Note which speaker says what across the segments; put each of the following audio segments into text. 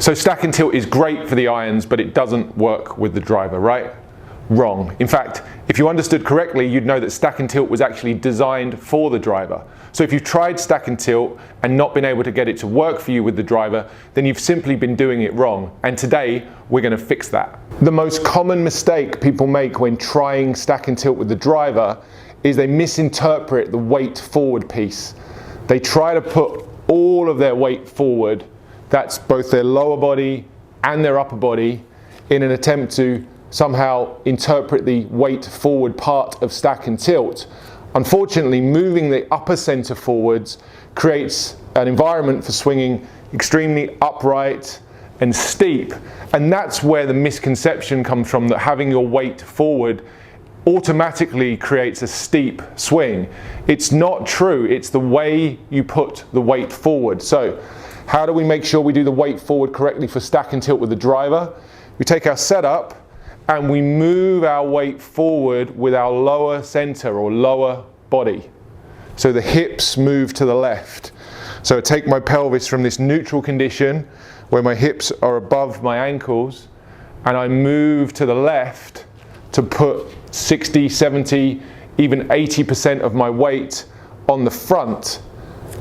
Speaker 1: So stack and tilt is great for the irons, but it doesn't work with the driver, right? Wrong. In fact, if you understood correctly, you'd know that stack and tilt was actually designed for the driver. So if you've tried stack and tilt and not been able to get it to work for you with the driver, then you've simply been doing it wrong. And today, we're going to fix that. The most common mistake people make when trying stack and tilt with the driver is they misinterpret the weight forward piece. They try to put all of their weight forward, that's both their lower body and their upper body, in an attempt to somehow interpret the weight forward part of stack and tilt. Unfortunately, moving the upper center forwards creates an environment for swinging extremely upright and steep. And that's where the misconception comes from, that having your weight forward automatically creates a steep swing. It's not true. It's the way you put the weight forward. So how do we make sure we do the weight forward correctly for stack and tilt with the driver? We take our setup and we move our weight forward with our lower center or lower body. So the hips move to the left. So I take my pelvis from this neutral condition where my hips are above my ankles, and I move to the left to put 60, 70, even 80% of my weight on the front.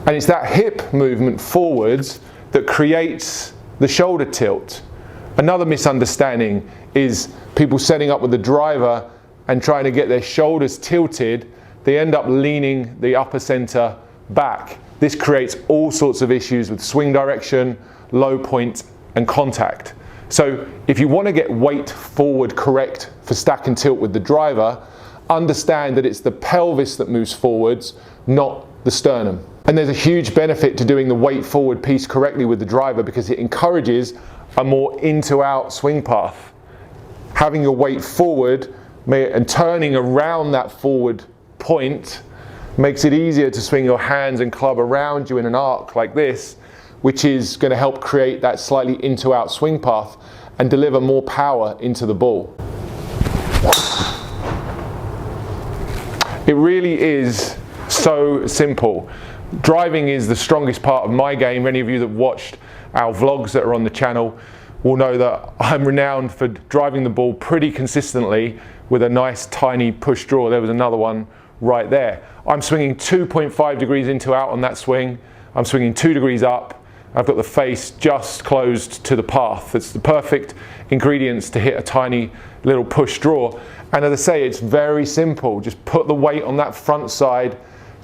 Speaker 1: And it's that hip movement forwards that creates the shoulder tilt. Another misunderstanding is people setting up with the driver and trying to get their shoulders tilted, they end up leaning the upper center back. This creates all sorts of issues with swing direction, low point, and contact. So if you want to get weight forward correct for stack and tilt with the driver, understand that it's the pelvis that moves forwards, not the sternum. And there's a huge benefit to doing the weight forward piece correctly with the driver because it encourages a more in-to-out swing path. Having your weight forward and turning around that forward point makes it easier to swing your hands and club around you in an arc like this, which is going to help create that slightly into-out swing path and deliver more power into the ball. It really is so simple. Driving is the strongest part of my game. Any of you that watched our vlogs that are on the channel will know that I'm renowned for driving the ball pretty consistently with a nice tiny push draw. There was another one right there. I'm swinging 2.5 degrees into out on that swing. I'm swinging 2 degrees up. I've got the face just closed to the path. It's the perfect ingredients to hit a tiny little push draw. And as I say, it's very simple. Just put the weight on that front side,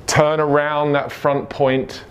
Speaker 1: turn around that front point,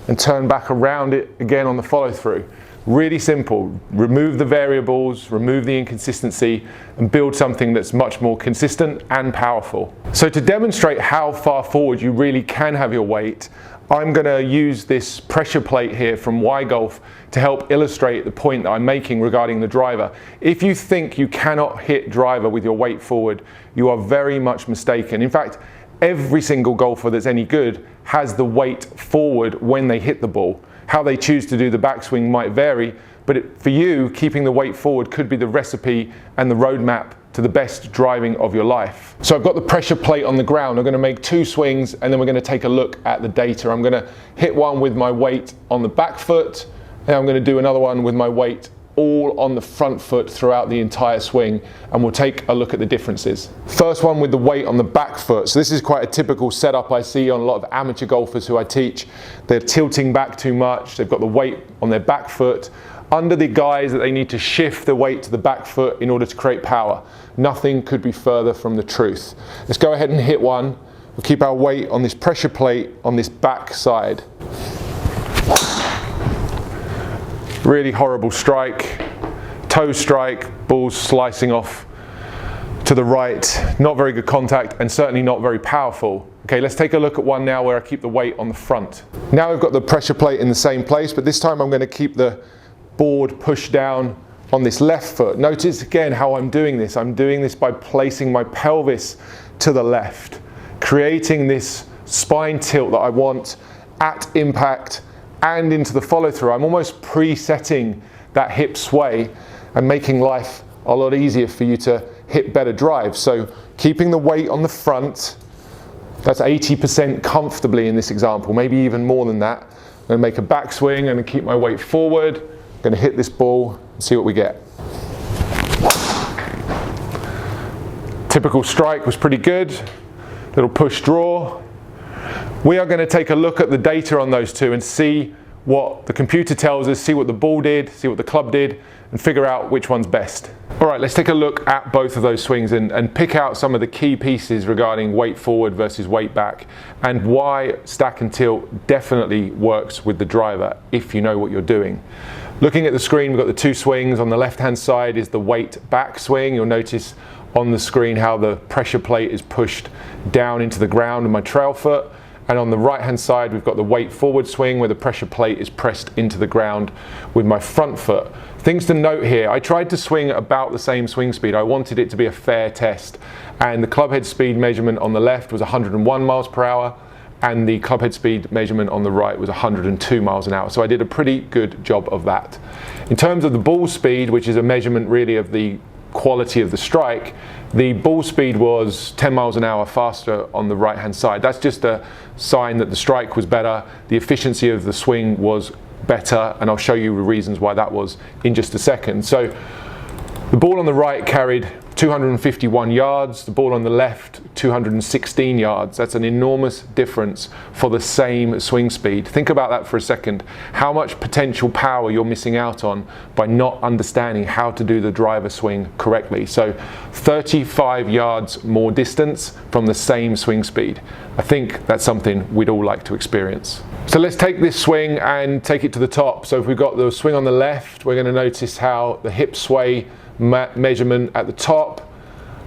Speaker 1: and turn back around it again on the follow through. Really simple. Remove the variables, remove the inconsistency, and build something that's much more consistent and powerful. So to demonstrate how far forward you really can have your weight, I'm going to use this pressure plate here from Y-Golf to help illustrate the point that I'm making regarding the driver. If you think you cannot hit driver with your weight forward, you are very much mistaken. In fact, every single golfer that's any good has the weight forward when they hit the ball. How they choose to do the backswing might vary, but for you, keeping the weight forward could be the recipe and the roadmap to the best driving of your life. So I've got the pressure plate on the ground. I'm going to make 2 swings and then we're going to take a look at the data. I'm going to hit one with my weight on the back foot, and I'm going to do another one with my weight all on the front foot throughout the entire swing, and we'll take a look at the differences. First one with the weight on the back foot. So this is quite a typical setup I see on a lot of amateur golfers who I teach. They're tilting back too much. They've got the weight on their back foot under the guise that they need to shift the weight to the back foot in order to create power. Nothing could be further from the truth. Let's go ahead and hit one. We'll keep our weight on this pressure plate on this back side. Really horrible strike, toe strike, ball's slicing off to the right. Not very good contact and certainly not very powerful. Okay, let's take a look at one now where I keep the weight on the front. Now I've got the pressure plate in the same place, but this time I'm going to keep the board pushed down on this left foot. Notice again how I'm doing this. I'm doing this by placing my pelvis to the left, creating this spine tilt that I want at impact and into the follow through. I'm almost pre-setting that hip sway and making life a lot easier for you to hit better drives. So keeping the weight on the front, that's 80% comfortably in this example, maybe even more than that. I'm going to make a backswing and keep my weight forward, I'm going to hit this ball and see what we get. Typical strike was pretty good. Little push draw. We are going to take a look at the data on those two and see what the computer tells us, see what the ball did, see what the club did, and figure out which one's best. All right, let's take a look at both of those swings and pick out some of the key pieces regarding weight forward versus weight back, and why stack and tilt definitely works with the driver if you know what you're doing. Looking at the screen, we've got the two swings. On the left-hand side is the weight back swing. You'll notice on the screen how the pressure plate is pushed down into the ground with my trail foot. And on the right-hand side, we've got the weight forward swing where the pressure plate is pressed into the ground with my front foot. Things to note here, I tried to swing about the same swing speed. I wanted it to be a fair test. And the club head speed measurement on the left was 101 miles per hour, and the club head speed measurement on the right was 102 miles an hour. So I did a pretty good job of that. In terms of the ball speed, which is a measurement really of the quality of the strike, the ball speed was 10 miles an hour faster on the right hand side. That's just a sign that the strike was better, the efficiency of the swing was better, and I'll show you the reasons why that was in just a second. So the ball on the right carried 251 yards, the ball on the left 216 yards. That's an enormous difference for the same swing speed. Think about that for a second. How much potential power you're missing out on by not understanding how to do the driver swing correctly. So 35 yards more distance from the same swing speed. I think that's something we'd all like to experience. So let's take this swing and take it to the top. So if we've got the swing on the left, we're going to notice how the hip sway measurement at the top.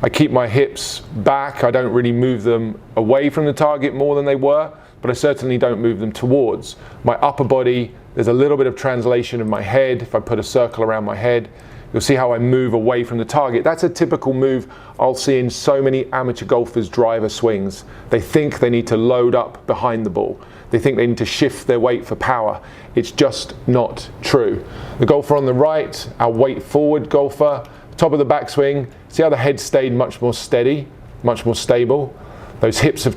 Speaker 1: I keep my hips back. I don't really move them away from the target more than they were, but I certainly don't move them towards. My upper body, there's a little bit of translation of my head. If I put a circle around my head, you'll see how I move away from the target. That's a typical move I'll see in so many amateur golfers' driver swings. They think they need to load up behind the ball. They think they need to shift their weight for power. It's just not true. The golfer on the right, our weight forward golfer, top of the backswing, see how the head stayed much more steady, much more stable. Those hips have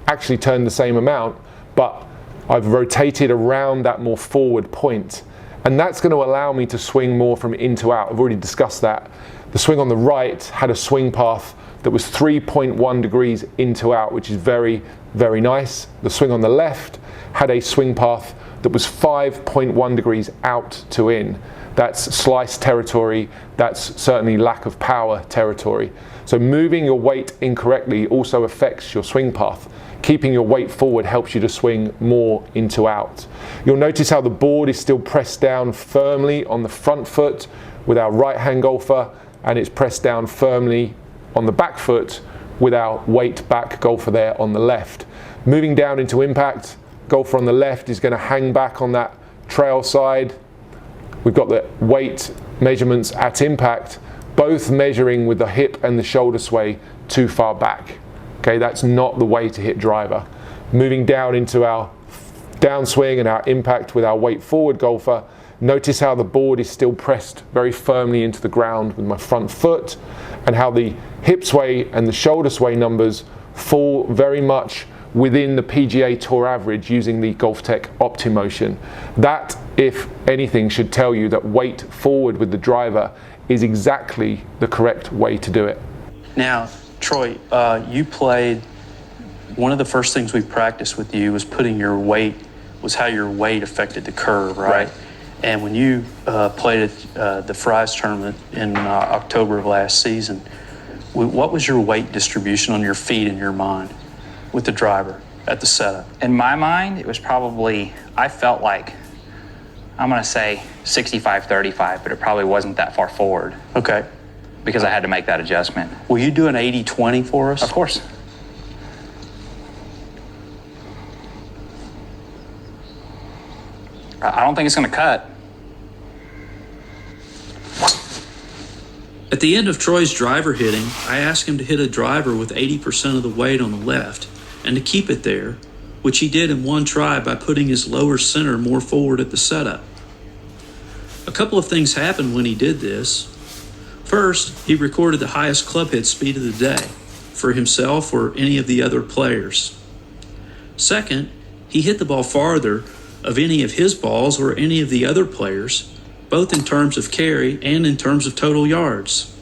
Speaker 1: actually turned the same amount, but I've rotated around that more forward point. And that's going to allow me to swing more from in to out. I've already discussed that. The swing on the right had a swing path that was 3.1 degrees in to out, which is very, very nice. The swing on the left had a swing path that was 5.1 degrees out to in. That's slice territory. That's certainly lack of power territory. So moving your weight incorrectly also affects your swing path. Keeping your weight forward helps you to swing more into out. You'll notice how the board is still pressed down firmly on the front foot with our right-hand golfer, and it's pressed down firmly on the back foot with our weight back golfer there on the left. Moving down into impact, golfer on the left is going to hang back on that trail side. We've got the weight measurements at impact, both measuring with the hip and the shoulder sway too far back. Okay, that's not the way to hit driver. Moving down into our downswing and our impact with our weight forward golfer, notice how the board is still pressed very firmly into the ground with my front foot, and how the hip sway and the shoulder sway numbers fall very much within the PGA Tour average using the GOLFTEC OptiMotion. That, if anything, should tell you that weight forward with the driver is exactly the correct way to do it.
Speaker 2: Now, Troy, you played, one of the first things we practiced with you was how your weight affected the curve, right? And when you played at the Fry's tournament in October of last season, what was your weight distribution on your feet in your mind with the driver at the setup?
Speaker 3: In my mind, it was probably, I felt like, I'm going to say 65-35, but it probably wasn't that far forward.
Speaker 2: Okay.
Speaker 3: Because I had to make that adjustment.
Speaker 2: Will you do an 80-20 for us?
Speaker 3: Of course. I don't think it's going to cut.
Speaker 4: At the end of Troy's driver hitting, I asked him to hit a driver with 80% of the weight on the left and to keep it there, which he did in one try by putting his lower center more forward at the setup. A couple of things happened when he did this. First, he recorded the highest club head speed of the day for himself or any of the other players. Second, he hit the ball farther of any of his balls or any of the other players both in terms of carry and in terms of total yards.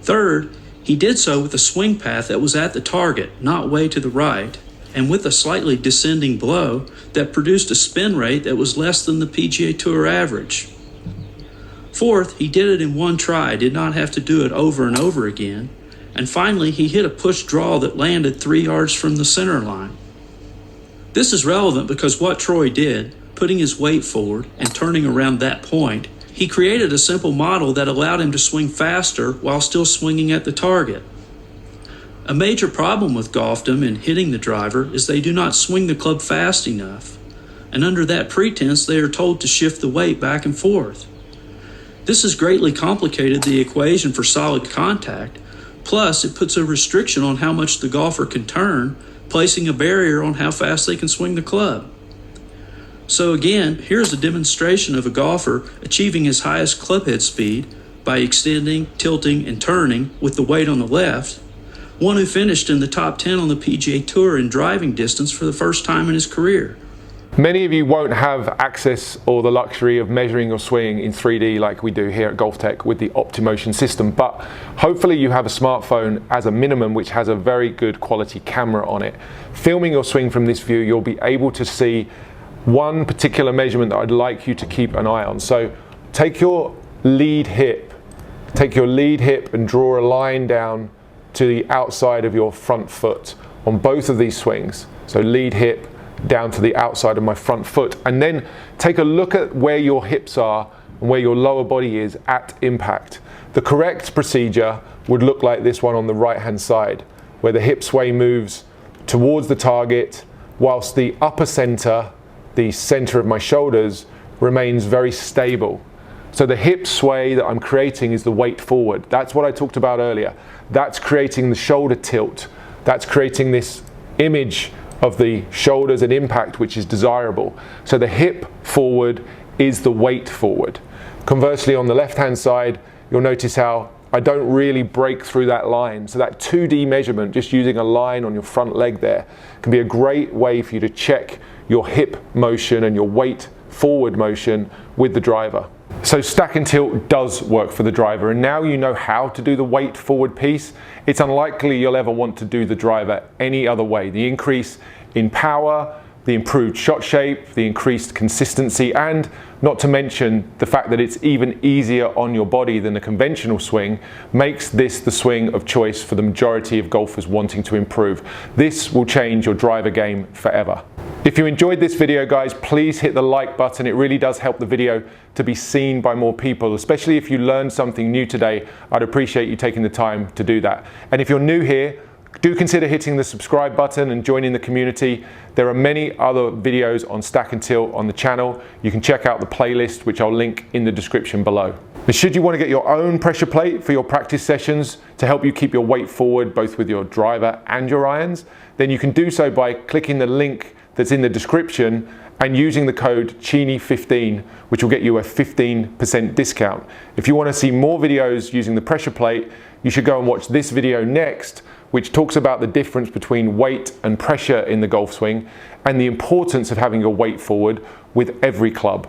Speaker 4: Third, he did so with a swing path that was at the target, not way to the right, and with a slightly descending blow that produced a spin rate that was less than the PGA Tour average. Fourth, he did it in one try, did not have to do it over and over again. And finally, he hit a push draw that landed 3 yards from the center line. This is relevant because what Troy did, putting his weight forward and turning around that point, he created a simple model that allowed him to swing faster while still swinging at the target. A major problem with golfdom in hitting the driver is they do not swing the club fast enough, and under that pretense they are told to shift the weight back and forth. This has greatly complicated the equation for solid contact, plus it puts a restriction on how much the golfer can turn, placing a barrier on how fast they can swing the club. So again, here's a demonstration of a golfer achieving his highest clubhead speed by extending, tilting, and turning with the weight on the left, one who finished in the top 10 on the PGA Tour in driving distance for the first time in his career.
Speaker 1: Many of you won't have access or the luxury of measuring your swing in 3D like we do here at GOLFTEC with the OptiMotion system, but hopefully you have a smartphone as a minimum which has a very good quality camera on it. Filming your swing from this view, you'll be able to see one particular measurement that I'd like you to keep an eye on. So take your lead hip and draw a line down to the outside of your front foot on both of these swings. So lead hip down to the outside of my front foot, and then take a look at where your hips are and where your lower body is at impact. The correct procedure would look like this one on the right hand side, where the hip sway moves towards the target whilst the upper center, the center of my shoulders, remains very stable. So the hip sway that I'm creating is the weight forward. That's what I talked about earlier. That's creating the shoulder tilt. That's creating this image of the shoulders and impact, which is desirable. So the hip forward is the weight forward. Conversely, on the left-hand side, you'll notice how I don't really break through that line. So that 2D measurement, just using a line on your front leg there, can be a great way for you to check your hip motion and your weight forward motion with the driver. So stack and tilt does work for the driver, and now you know how to do the weight forward piece. It's unlikely you'll ever want to do the driver any other way. The increase in power, the improved shot shape, the increased consistency, and not to mention the fact that it's even easier on your body than a conventional swing makes this the swing of choice for the majority of golfers wanting to improve. This will change your driver game forever. If you enjoyed this video, guys, please hit the like button. It really does help the video to be seen by more people, especially if you learned something new today. I'd appreciate you taking the time to do that. And if you're new here, do consider hitting the subscribe button and joining the community. There are many other videos on stack and tilt on the channel. You can check out the playlist, which I'll link in the description below. But should you want to get your own pressure plate for your practice sessions to help you keep your weight forward both with your driver and your irons, then you can do so by clicking the link that's in the description and using the code CHINI15, which will get you a 15% discount. If you want to see more videos using the pressure plate, you should go and watch this video next, which talks about the difference between weight and pressure in the golf swing and the importance of having your weight forward with every club.